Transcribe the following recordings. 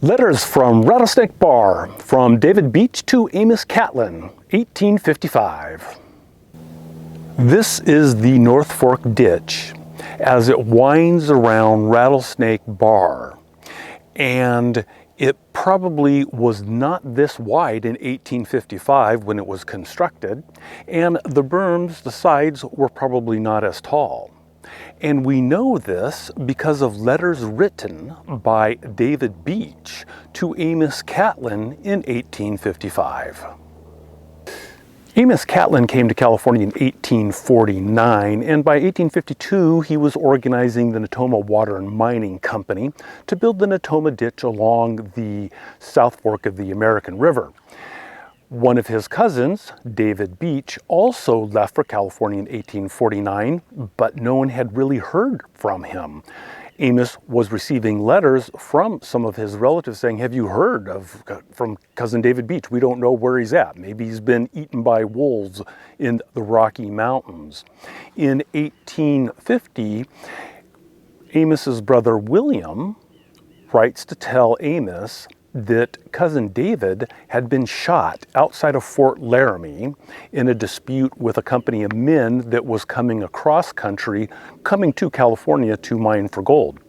Letters from Rattlesnake Bar, from David Beech to Amos Catlin, 1855. This is the North Fork ditch as it winds around Rattlesnake Bar. And it probably was not this wide in 1855 when it was constructed, and the berms, the sides, were probably not as tall. And we know this because of letters written by David Beech to Amos Catlin in 1855. Amos Catlin came to California in 1849, and by 1852 he was organizing the Natoma Water and Mining Company to build the Natoma Ditch along the South Fork of the American River. One of his cousins, David Beech, also left for California in 1849, but no one had really heard from him. Amos was receiving letters from some of his relatives saying, "Have you heard from cousin David Beech? We don't know where he's at. Maybe he's been eaten by wolves in the Rocky Mountains." In 1850, Amos's brother William writes to tell Amos that cousin David had been shot outside of Fort Laramie in a dispute with a company of men that was coming across country, coming to California to mine for gold.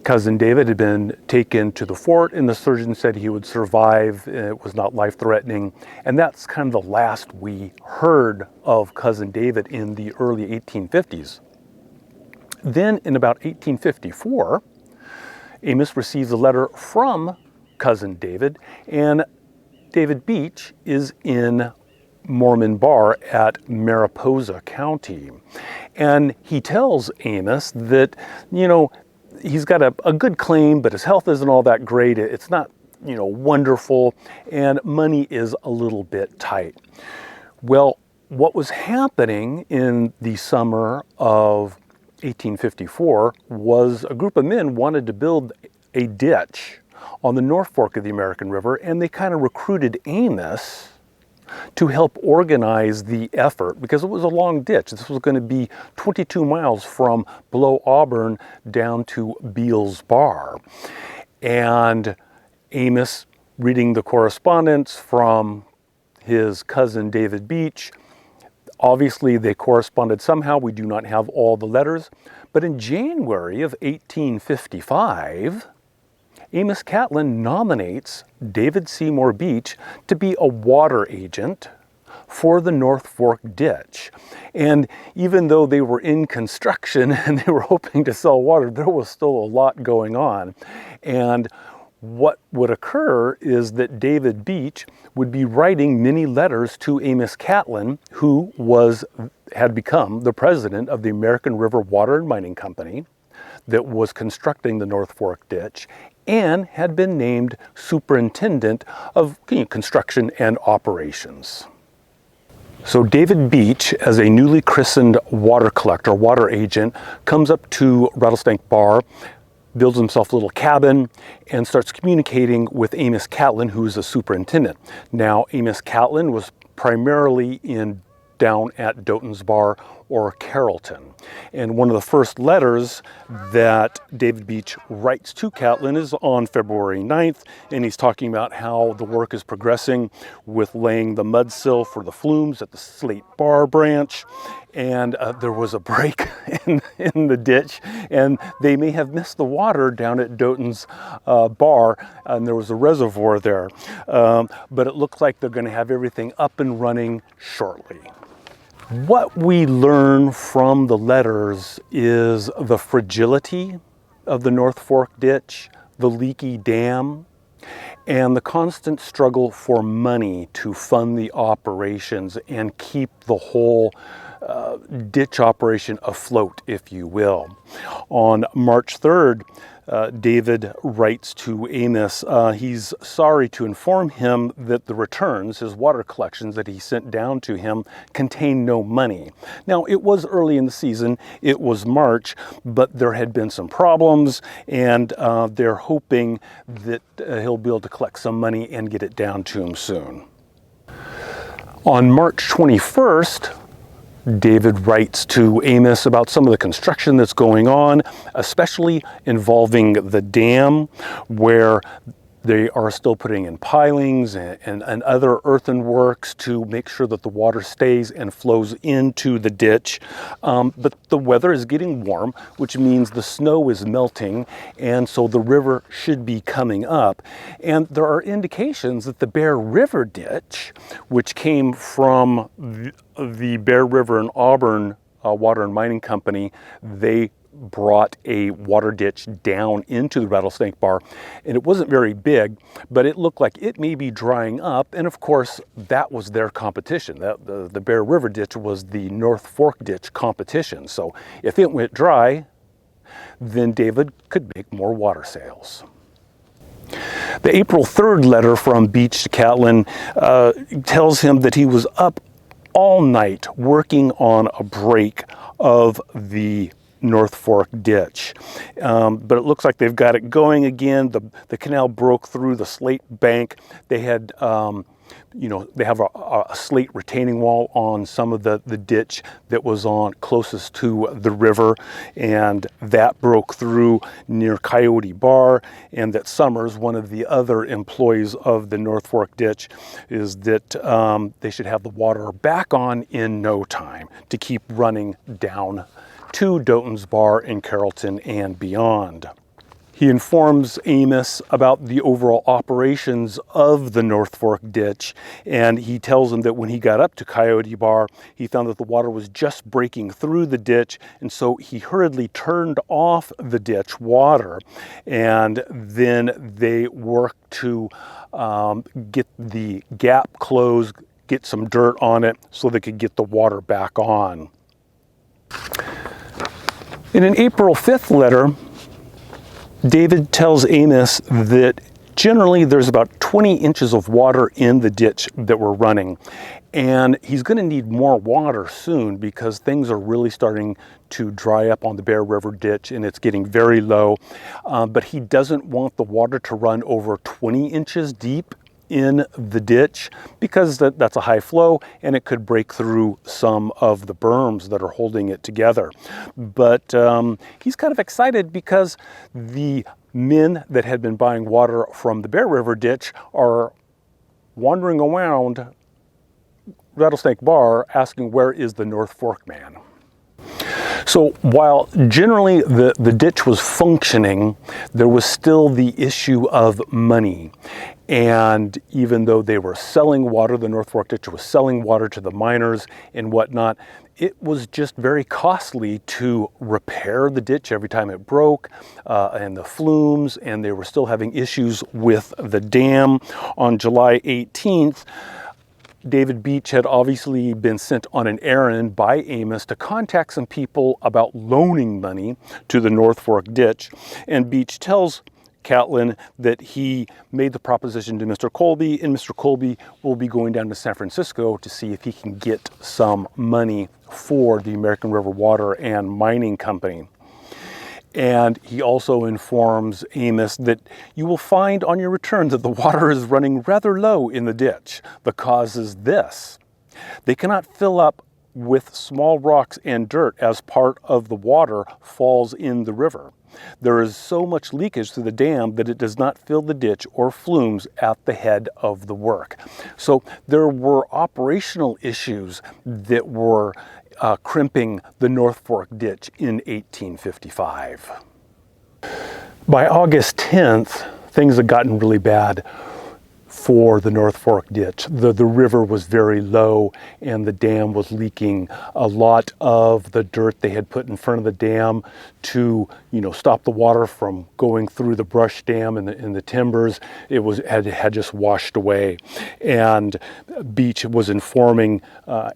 Cousin David had been taken to the fort, and the surgeon said he would survive. It was not life-threatening, and that's kind of the last we heard of cousin David in the early 1850s. Then in about 1854, Amos receives a letter from cousin David, and David Beech is in Mormon Bar at Mariposa County. And he tells Amos that, he's got a good claim, but his health isn't all that great. It's not, wonderful, and money is a little bit tight. Well, what was happening in the summer of 1854 was a group of men wanted to build a ditch on the North Fork of the American River, and they kind of recruited Amos to help organize the effort because it was a long ditch. This was going to be 22 miles from below Auburn down to Beals Bar. And Amos, reading the correspondence from his cousin David Beech, obviously, they corresponded somehow. We do not have all the letters. But in January of 1855, Amos Catlin nominates David Seymour Beech to be a water agent for the North Fork ditch. And even though they were in construction and they were hoping to sell water, there was still a lot going on. And what would occur is that David Beech would be writing many letters to Amos Catlin, who had become the president of the American River Water and Mining Company that was constructing the North Fork ditch and had been named superintendent of construction and operations. So David Beech, as a newly christened water collector, water agent, comes up to Rattlesnake Bar, builds himself a little cabin, and starts communicating with Amos Catlin, who is a superintendent. Now, Amos Catlin was primarily down at Doton's Bar or Carrollton. And one of the first letters that David Beech writes to Catlin is on February 9th, and he's talking about how the work is progressing with laying the mud sill for the flumes at the Slate Bar branch. And there was a break in the ditch, and they may have missed the water down at Doton's Bar, and there was a reservoir there. But it looks like they're going to have everything up and running shortly. What we learn from the letters is the fragility of the North Fork ditch, the leaky dam, and the constant struggle for money to fund the operations and keep the whole ditch operation afloat, if you will. On March 3rd, David writes to Amos. He's sorry to inform him that the returns, his water collections that he sent down to him, contain no money. Now, it was early in the season, it was March, but there had been some problems, and they're hoping that he'll be able to collect some money and get it down to him soon. On March 21st, David writes to Amos about some of the construction that's going on, especially involving the dam, where they are still putting in pilings and other earthenworks to make sure that the water stays and flows into the ditch. But the weather is getting warm, which means the snow is melting, and so the river should be coming up. And there are indications that the Bear River ditch, which came from the Bear River and Auburn Water and Mining Company, they brought a water ditch down into the Rattlesnake Bar, and it wasn't very big, but it looked like it may be drying up. And of course, that was their competition. The Bear River ditch was the North Fork ditch competition. So if it went dry, then David could make more water sales. The April 3rd letter from Beech to Catlin tells him that he was up all night working on a break of the North Fork ditch, but it looks like they've got it going again. The canal broke through the slate bank. They had they have a slate retaining wall on some of the ditch that was on closest to the river, and that broke through near Coyote Bar. And that Summers, one of the other employees of the North Fork ditch, is that they should have the water back on in no time to keep running down to Doughton's Bar in Carrollton and beyond. He informs Amos about the overall operations of the North Fork ditch, and he tells him that when he got up to Coyote Bar, he found that the water was just breaking through the ditch, and so he hurriedly turned off the ditch water, and then they worked to get the gap closed, get some dirt on it so they could get the water back on. In an April 5th letter, David tells Amos that generally there's about 20 inches of water in the ditch that we're running, and he's going to need more water soon because things are really starting to dry up on the Bear River ditch and it's getting very low, but he doesn't want the water to run over 20 inches deep in the ditch because that's a high flow and it could break through some of the berms that are holding it together. But he's kind of excited because the men that had been buying water from the Bear River ditch are wandering around Rattlesnake Bar asking, where is the North Fork man? So while generally the ditch was functioning, there was still the issue of money. And even though they were selling water, the North Fork ditch was selling water to the miners and whatnot, it was just very costly to repair the ditch every time it broke, and the flumes, and they were still having issues with the dam. On July 18th, David Beech had obviously been sent on an errand by Amos to contact some people about loaning money to the North Fork ditch, and Beech tells Catlin that he made the proposition to Mr. Colby, and Mr. Colby will be going down to San Francisco to see if he can get some money for the American River Water and Mining Company. And he also informs Amos that you will find on your return that the water is running rather low in the ditch. The cause is this: they cannot fill up with small rocks and dirt as part of the water falls in the river. There is so much leakage through the dam that it does not fill the ditch or flumes at the head of the work. So there were operational issues that were crimping the North Fork ditch in 1855. By August 10th, things had gotten really bad for the North Fork ditch. The river was very low and the dam was leaking. A lot of the dirt they had put in front of the dam to stop the water from going through the brush dam and the timbers, had just washed away. And Beech was informing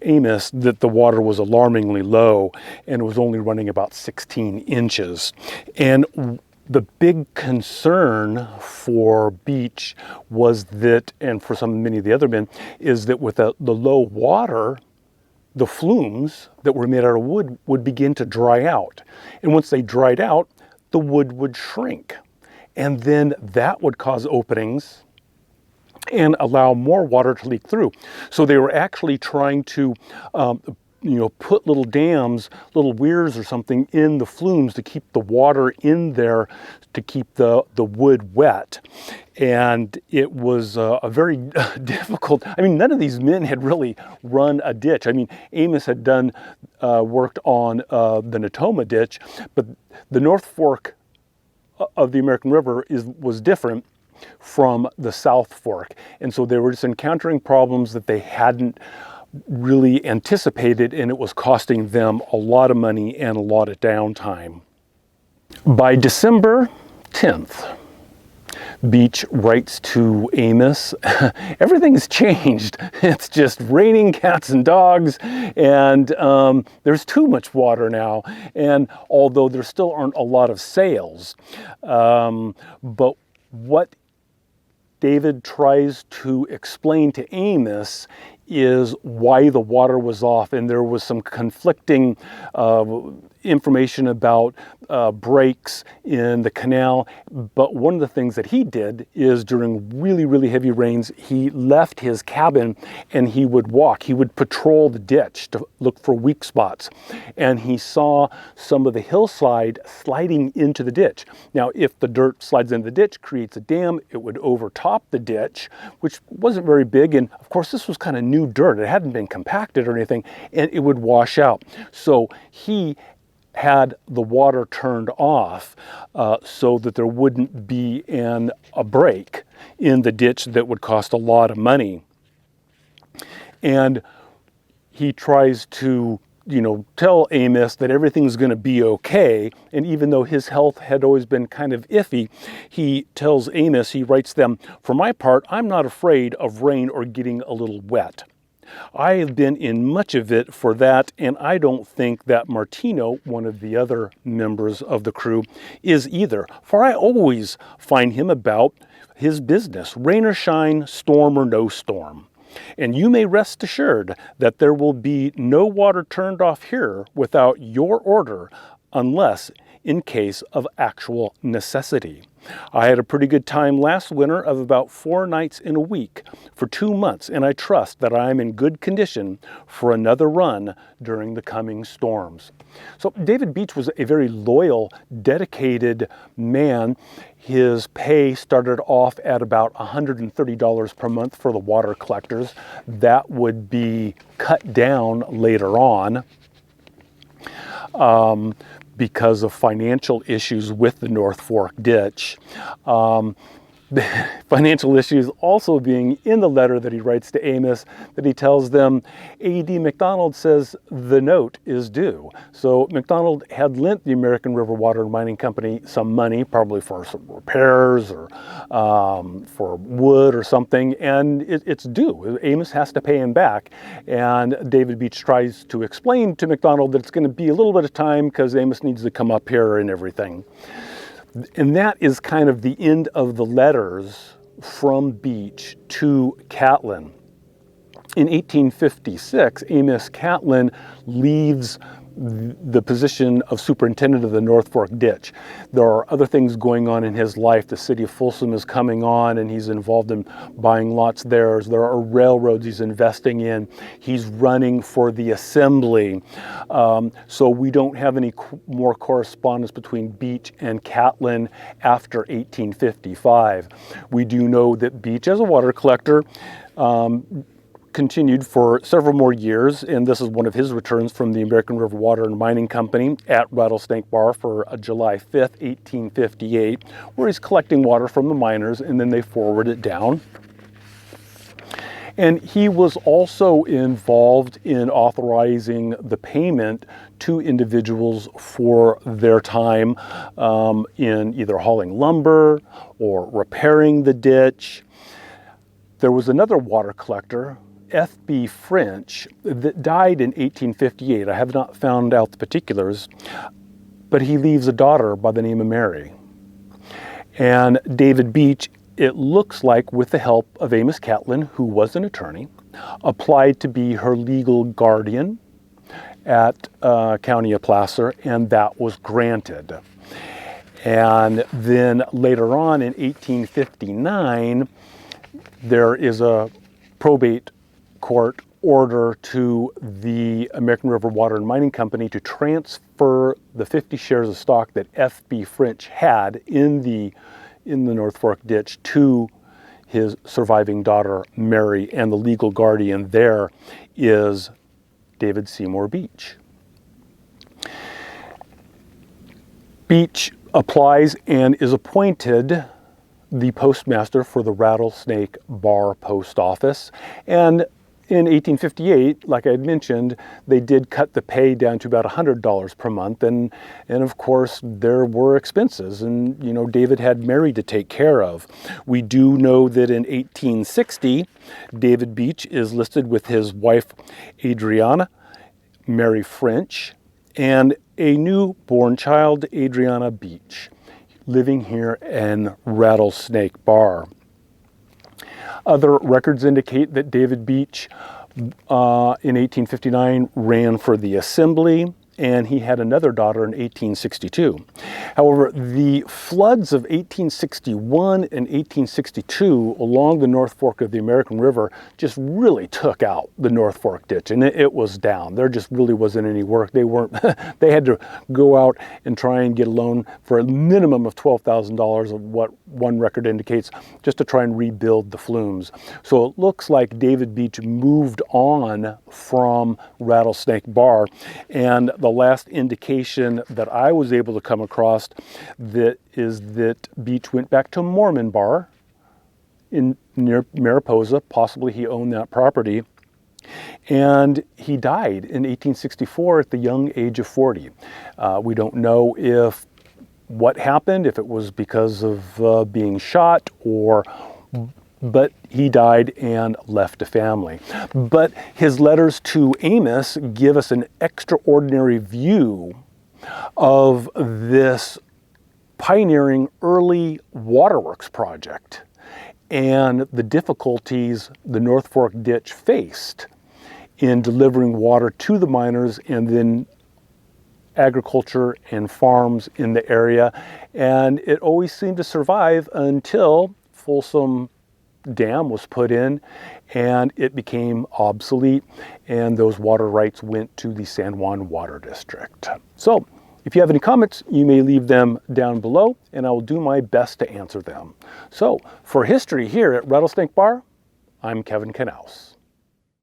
Amos that the water was alarmingly low and was only running about 16 inches. And the big concern for Beech was that, and for many of the other men, is that with the low water, the flumes that were made out of wood would begin to dry out. And once they dried out, the wood would shrink. And then that would cause openings and allow more water to leak through. So they were actually trying to put little dams, little weirs or something in the flumes to keep the water in there, to keep the wood wet. And it was a very difficult, none of these men had really run a ditch. Amos had worked on the Natoma ditch, but the North Fork of the American River was different from the South Fork. And so they were just encountering problems that they hadn't really anticipated, and it was costing them a lot of money and a lot of downtime. By December 10th, Beech writes to Amos, everything's changed. It's just raining cats and dogs, and there's too much water now. And although there still aren't a lot of sales, but what David tries to explain to Amos is why the water was off, and there was some conflicting information about breaks in the canal. But one of the things that he did is during really, really heavy rains, he left his cabin and he would walk. He would patrol the ditch to look for weak spots. And he saw some of the hillside sliding into the ditch. Now, if the dirt slides into the ditch, creates a dam, it would overtop the ditch, which wasn't very big. And of course, this was kind of new dirt. It hadn't been compacted or anything, and it would wash out. So he had the water turned off so that there wouldn't be a break in the ditch that would cost a lot of money. And he tries to, tell Amos that everything's going to be okay. And even though his health had always been kind of iffy, he tells Amos, he writes them, "For my part, I'm not afraid of rain or getting a little wet. I have been in much of it for that, and I don't think that Martino, one of the other members of the crew, is either, for I always find him about his business, rain or shine, storm or no storm. And you may rest assured that there will be no water turned off here without your order, unless in case of actual necessity. I had a pretty good time last winter of about 4 nights in a week for 2 months, and I trust that I am in good condition for another run during the coming storms." So David Beech was a very loyal, dedicated man. His pay started off at about $130 per month for the water collectors. That would be cut down later on. Because of financial issues with the North Fork ditch. Financial issues also being in the letter that he writes to Amos, that he tells them A.D. McDonald says the note is due. So McDonald had lent the American River Water and Mining Company some money, probably for some repairs or for wood or something, and it's due. Amos has to pay him back. And David Beech tries to explain to McDonald that it's going to be a little bit of time because Amos needs to come up here and everything. And that is kind of the end of the letters from Beech to Catlin. In 1856, Amos Catlin leaves the position of superintendent of the North Fork ditch. There are other things going on in his life. The city of Folsom is coming on, and he's involved in buying lots there. There are railroads he's investing in. He's running for the assembly. So we don't have any more correspondence between Beech and Catlin after 1855. We do know that Beech, as a water collector, continued for several more years, and this is one of his returns from the American River Water and Mining Company at Rattlesnake Bar for July 5th, 1858, where he's collecting water from the miners and then they forward it down. And he was also involved in authorizing the payment to individuals for their time in either hauling lumber or repairing the ditch. There was another water collector, F.B. French, that died in 1858. I have not found out the particulars, but he leaves a daughter by the name of Mary. And David Beech, it looks like with the help of Amos Catlin, who was an attorney, applied to be her legal guardian at County of Placer, and that was granted. And then later on in 1859, there is a probate court order to the American River Water and Mining Company to transfer the 50 shares of stock that F.B. French had in the North Fork ditch to his surviving daughter, Mary, and the legal guardian there is David Seymour Beech. Beech applies and is appointed the postmaster for the Rattlesnake Bar post office, and in 1858, like I had mentioned, they did cut the pay down to about $100 per month, and of course there were expenses, and David had Mary to take care of. We do know that in 1860, David Beech is listed with his wife Adriana, Mary French, and a newborn child, Adriana Beech, living here in Rattlesnake Bar. Other records indicate that David Beech in 1859 ran for the Assembly, and he had another daughter in 1862. However, the floods of 1861 and 1862 along the North Fork of the American River just really took out the North Fork ditch, and it was down. There just really wasn't any work. They had to go out and try and get a loan for a minimum of $12,000 of what one record indicates, just to try and rebuild the flumes. So it looks like David Beech moved on from Rattlesnake Bar, and the last indication that I was able to come across is that Beech went back to Mormon Bar near Mariposa. Possibly he owned that property, and he died in 1864 at the young age of 40. We don't know what happened, if it was because of being shot but he died and left a family. But his letters to Amos give us an extraordinary view of this pioneering early waterworks project and the difficulties the North Fork ditch faced in delivering water to the miners and then agriculture and farms in the area. And it always seemed to survive until Folsom Dam was put in and it became obsolete, and those water rights went to the San Juan Water District. So if you have any comments, you may leave them down below and I will do my best to answer them. So for history here at Rattlesnake Bar, I'm Kevin Knaus.